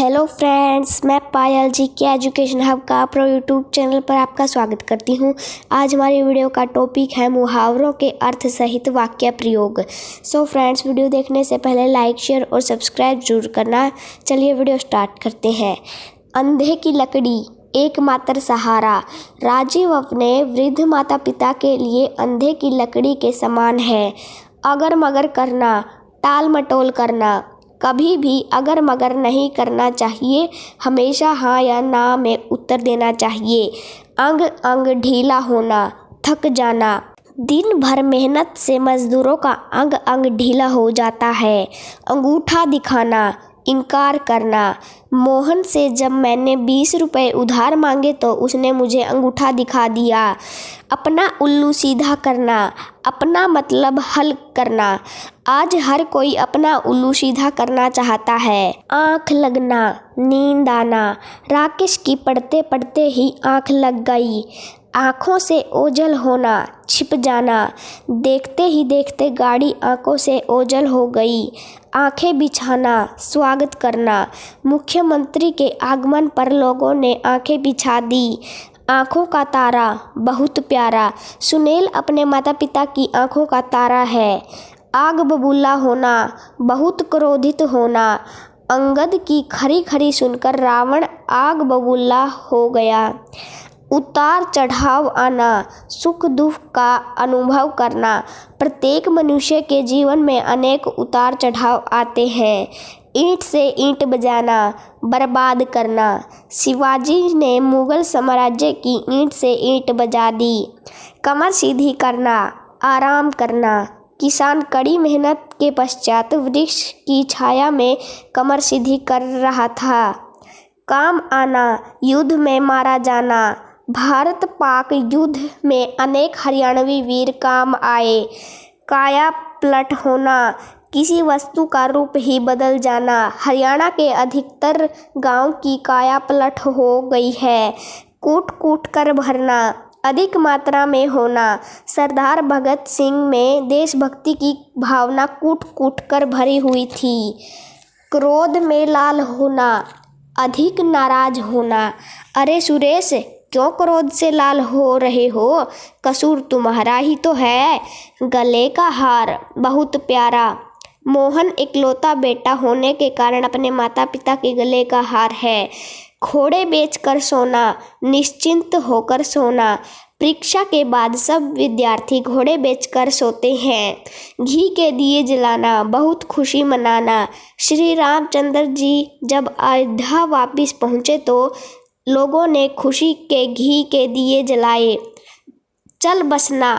Hello friends, मैं पायल जी के education hub का प्रो यूट्यूब चैनल पर आपका स्वागत करती हूँ। आज हमारी वीडियो का टॉपिक है मुहावरों के अर्थ सहित वाक्य प्रयोग। सो फ्रेंड्स, वीडियो देखने से पहले लाइक, शेयर और सब्सक्राइब जरूर करना। चलिए वीडियो स्टार्ट करते हैं। अंधे की लकड़ी एकमात्र सहारा। राजीव अपने वृद्ध माता पिता के लिए अंधे की लकड़ी के समान है। अगर मगर करना, टाल मटोल करना, कभी भी अगर मगर नहीं करना चाहिए। हमेशा हाँ या ना में उत्तर देना चाहिए। अंग अंग ढीला होना, थक जाना। दिन भर मेहनत से मजदूरों का अंग अंग ढीला हो जाता है। अंगूठा दिखाना, इनकार करना। मोहन से जब मैंने 20 रुपए उधार मांगे तो उसने मुझे अंगूठा दिखा दिया। अपना उल्लू सीधा करना, अपना मतलब हल करना। आज हर कोई अपना उल्लू सीधा करना चाहता है। आँख लगना, नींद आना। राकेश की पढ़ते पढ़ते ही आँख लग गई। आँखों से ओझल होना, छिप जाना। देखते ही देखते गाड़ी आँखों से ओझल हो गई। आँखें बिछाना, स्वागत करना। मुख्यमंत्री के आगमन पर लोगों ने आँखें बिछा दी। आँखों का तारा बहुत प्यारा। सुनील अपने माता पिता की आँखों का तारा है। आग बबूला होना, बहुत क्रोधित होना। अंगद की खरी खरी सुनकर रावण आग बबूला हो गया। उतार चढ़ाव आना, सुख दुख का अनुभव करना। प्रत्येक मनुष्य के जीवन में अनेक उतार चढ़ाव आते हैं। ईंट से ईंट बजाना, बर्बाद करना। शिवाजी ने मुगल साम्राज्य की ईंट से ईंट बजा दी। कमर सीधी करना, आराम करना। किसान कड़ी मेहनत के पश्चात वृक्ष की छाया में कमर सीधी कर रहा था। काम आना, युद्ध में मारा जाना। भारत पाक युद्ध में अनेक हरियाणवी वीर काम आए। काया पलट होना, किसी वस्तु का रूप ही बदल जाना। हरियाणा के अधिकतर गांव की काया पलट हो गई है। कूट कूट कर भरना, अधिक मात्रा में होना। सरदार भगत सिंह में देशभक्ति की भावना कूट कूट कर भरी हुई थी। क्रोध में लाल होना, अधिक नाराज होना। अरे सुरेश, क्यों क्रोध से लाल हो रहे हो? कसूर तुम्हारा ही तो है। गले का हार बहुत प्यारा। मोहन इकलौता बेटा होने के कारण अपने माता पिता के गले का हार है। घोड़े बेचकर सोना, निश्चिंत होकर सोना। परीक्षा के बाद सब विद्यार्थी घोड़े बेचकर सोते हैं। घी के दिए जलाना, बहुत खुशी मनाना। श्री रामचंद्र जी जब अयोध्या वापिस पहुँचे तो लोगों ने खुशी के घी के दिए जलाए। चल बसना,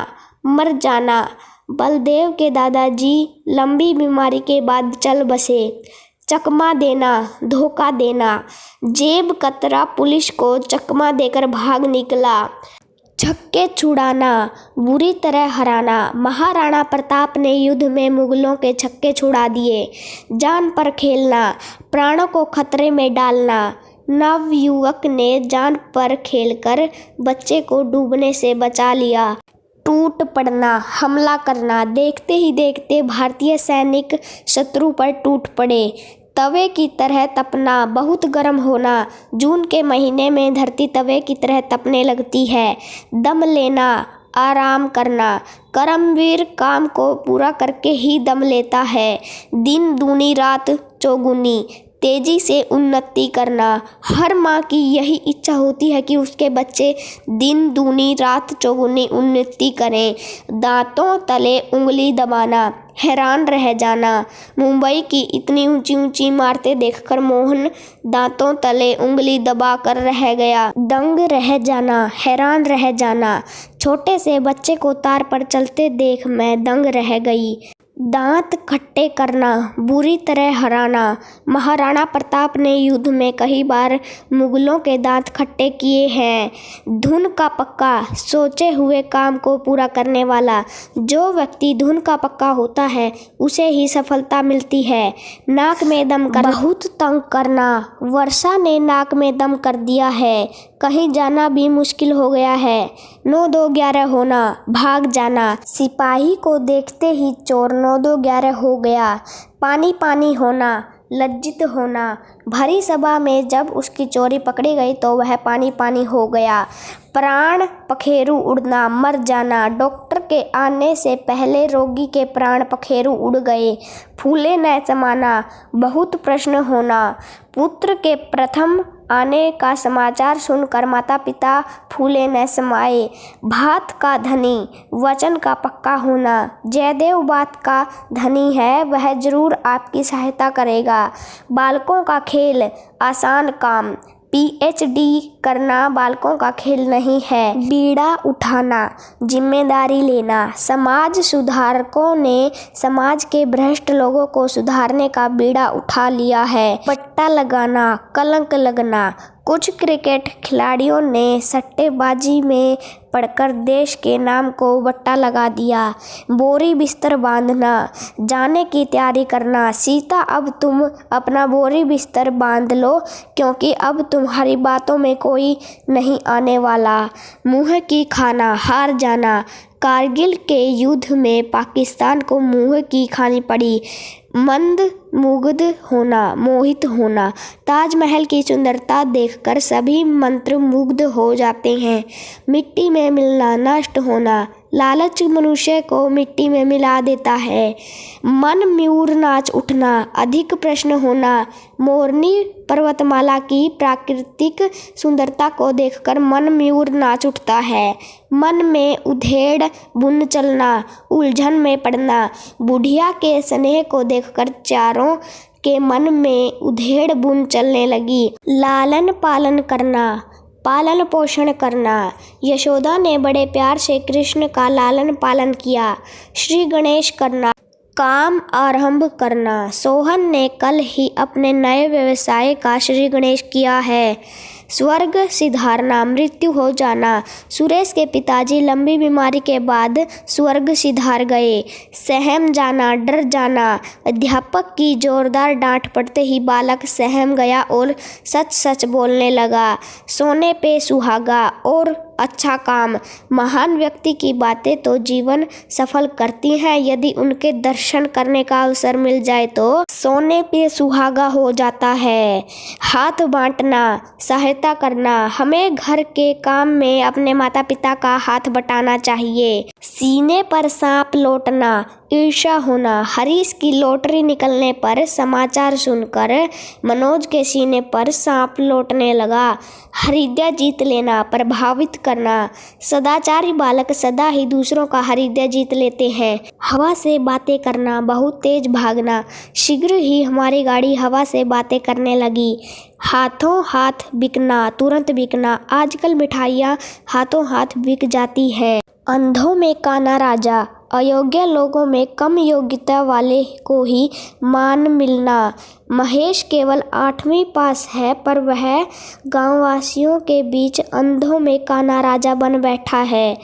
मर जाना। बलदेव के दादाजी लंबी बीमारी के बाद चल बसे। चकमा देना, धोखा देना। जेब कतरा पुलिस को चकमा देकर भाग निकला। छक्के छुड़ाना, बुरी तरह हराना। महाराणा प्रताप ने युद्ध में मुगलों के छक्के छुड़ा दिए। जान पर खेलना, प्राणों को खतरे में डालना। नवयुवक ने जान पर खेलकर बच्चे को डूबने से बचा लिया। टूट पड़ना, हमला करना। देखते ही देखते भारतीय सैनिक शत्रु पर टूट पड़े। तवे की तरह तपना, बहुत गर्म होना। जून के महीने में धरती तवे की तरह तपने लगती है। दम लेना, आराम करना। कर्मवीर काम को पूरा करके ही दम लेता है। दिन दूनी रात चौगुनी, तेजी से उन्नति करना। हर माँ की यही इच्छा होती है कि उसके बच्चे दिन दूनी रात चौगुनी उन्नति करें। दांतों तले उंगली दबाना, हैरान रह जाना। मुंबई की इतनी ऊंची ऊंची इमारतें देखकर मोहन दांतों तले उंगली दबा कर रह गया। दंग रह जाना, हैरान रह जाना। छोटे से बच्चे को तार पर चलते देख मैं दंग रह गई। दांत खट्टे करना, बुरी तरह हराना। महाराणा प्रताप ने युद्ध में कई बार मुगलों के दांत खट्टे किए हैं। धुन का पक्का, सोचे हुए काम को पूरा करने वाला। जो व्यक्ति धुन का पक्का होता है उसे ही सफलता मिलती है। नाक में दम कर बहुत तंग करना, वर्षा ने नाक में दम कर दिया है। कहीं जाना भी मुश्किल हो गया है। 9 2 11 होना, भाग जाना। सिपाही को देखते ही चोर 9 2 11 हो गया। पानी पानी होना, लज्जित होना। भरी सभा में जब उसकी चोरी पकड़ी गई तो वह पानी पानी हो गया। प्राण पखेरु उड़ना, मर जाना। डॉक्टर के आने से पहले रोगी के प्राण पखेरु उड़ गए। फूले न समाना, बहुत प्रश्न होना। पुत्र के प्रथम आने का समाचार सुनकर माता पिता फूले न समाए। भात का धनी, वचन का पक्का होना। जयदेव बात का धनी है, वह जरूर आपकी सहायता करेगा। बालकों का खेल, आसान काम। पीएचडी करना बालकों का खेल नहीं है। बीड़ा उठाना, जिम्मेदारी लेना। समाज सुधारकों ने समाज के भ्रष्ट लोगों को सुधारने का बीड़ा उठा लिया है। पट्टा लगाना, कलंक लगना। कुछ क्रिकेट खिलाड़ियों ने सट्टेबाजी में पड़कर देश के नाम को बट्टा लगा दिया। बोरी बिस्तर बांधना, जाने की तैयारी करना। सीता, अब तुम अपना बोरी बिस्तर बांध लो, क्योंकि अब तुम्हारी बातों में कोई नहीं आने वाला। मुँह की खाना, हार जाना। कारगिल के युद्ध में पाकिस्तान को मुँह की खानी पड़ी। मंद मुग्ध होना, मोहित होना। ताजमहल की सुंदरता देखकर सभी मंत्रमुग्ध हो जाते हैं। मिट्टी में मिलना, नष्ट होना। लालच मनुष्य को मिट्टी में मिला देता है। मन म्यूर नाच उठना, अधिक प्रश्न होना। मोरनी पर्वतमाला की प्राकृतिक सुंदरता को देखकर मन म्यूर नाच उठता है। मन में उधेड़ बुन चलना, उलझन में पड़ना। बुढ़िया के स्नेह को देखकर चारों के मन में उधेड़ बुन चलने लगी। लालन पालन करना, पालन पोषण करना। यशोदा ने बड़े प्यार से कृष्ण का लालन पालन किया। श्री गणेश करना, काम आरंभ करना। सोहन ने कल ही अपने नए व्यवसाय का श्री गणेश किया है। स्वर्ग सिधारना, मृत्यु हो जाना। सुरेश के पिताजी लंबी बीमारी के बाद स्वर्ग सिधार गए। सहम जाना, डर जाना। अध्यापक की जोरदार डांट पड़ते ही बालक सहम गया और सच सच बोलने लगा। सोने पे सुहागा और अच्छा काम। महान व्यक्ति की बातें तो जीवन सफल करती हैं, यदि उनके दर्शन करने का अवसर मिल जाए तो सोने पे सुहागा हो जाता है। हाथ बांटना, सहायता करना। हमें घर के काम में अपने माता पिता का हाथ बटाना चाहिए। सीने पर सांप लौटना, ईर्ष्या होना। हरीश की लॉटरी निकलने पर समाचार सुनकर मनोज के सीने पर सांप लौटने लगा। हृदय जीत लेना, प्रभावित करना। सदाचारी बालक सदा ही दूसरों का हृदय जीत लेते हैं। हवा से बातें करना, बहुत तेज भागना। शीघ्र ही हमारी गाड़ी हवा से बातें करने लगी। हाथों हाथ बिकना, तुरंत बिकना। आजकल मिठाइयाँ हाथों हाथ बिक जाती है। अंधों में काना राजा, अयोग्य लोगों में कम योग्यता वाले को ही मान मिलना। महेश केवल 8वीं पास है, पर वह गांववासियों के बीच अंधों में काना राजा बन बैठा है।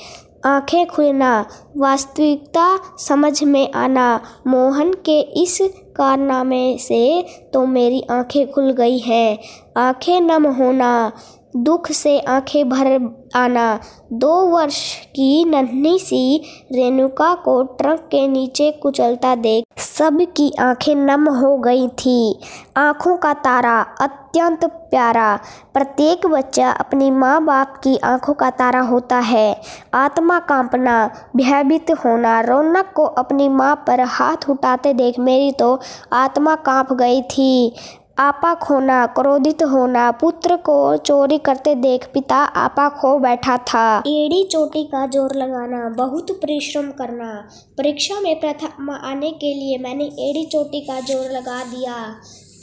आंखें खुलना, वास्तविकता समझ में आना। मोहन के इस कारनामे से तो मेरी आंखें खुल गई हैं। आंखें नम होना, दुख से आंखें भर आना। 2 वर्ष की नन्ही सी रेणुका को ट्रक के नीचे कुचलता देख सबकी आंखें नम हो गई थी। आंखों का तारा अत्यंत प्यारा। प्रत्येक बच्चा अपनी माँ बाप की आंखों का तारा होता है। आत्मा कांपना, भयभीत होना। रौनक को अपनी माँ पर हाथ उठाते देख मेरी तो आत्मा कांप गई थी। आपा खोना, क्रोधित होना। पुत्र को चोरी करते देख पिता आपा खो बैठा था। एड़ी चोटी का जोर लगाना, बहुत परिश्रम करना। परीक्षा में प्रथम आने के लिए मैंने एड़ी चोटी का जोर लगा दिया।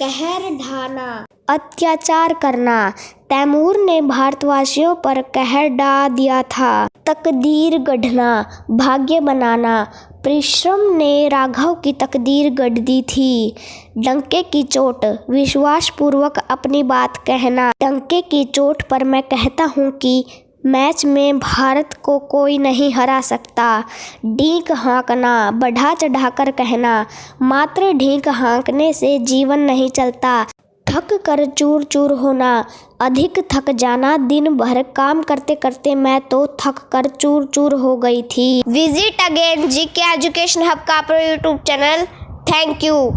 कहर ढाना, अत्याचार करना। तैमूर ने भारतवासियों पर कहर ढा दिया था। तकदीर गढ़ना, भाग्य बनाना। परिश्रम ने राघव की तकदीर गढ़ दी थी। डंके की चोट, विश्वास पूर्वक अपनी बात कहना। डंके की चोट पर मैं कहता हूँ कि मैच में भारत को कोई नहीं हरा सकता। ढींक हाँकना, बढ़ा चढ़ाकर कहना। मात्र ढींक हाँकने से जीवन नहीं चलता। थक कर चूर चूर होना, अधिक थक जाना। दिन भर काम करते करते मैं तो थक कर चूर चूर हो गई थी। Visit again GK education hub का यूट्यूब चैनल। Thank you.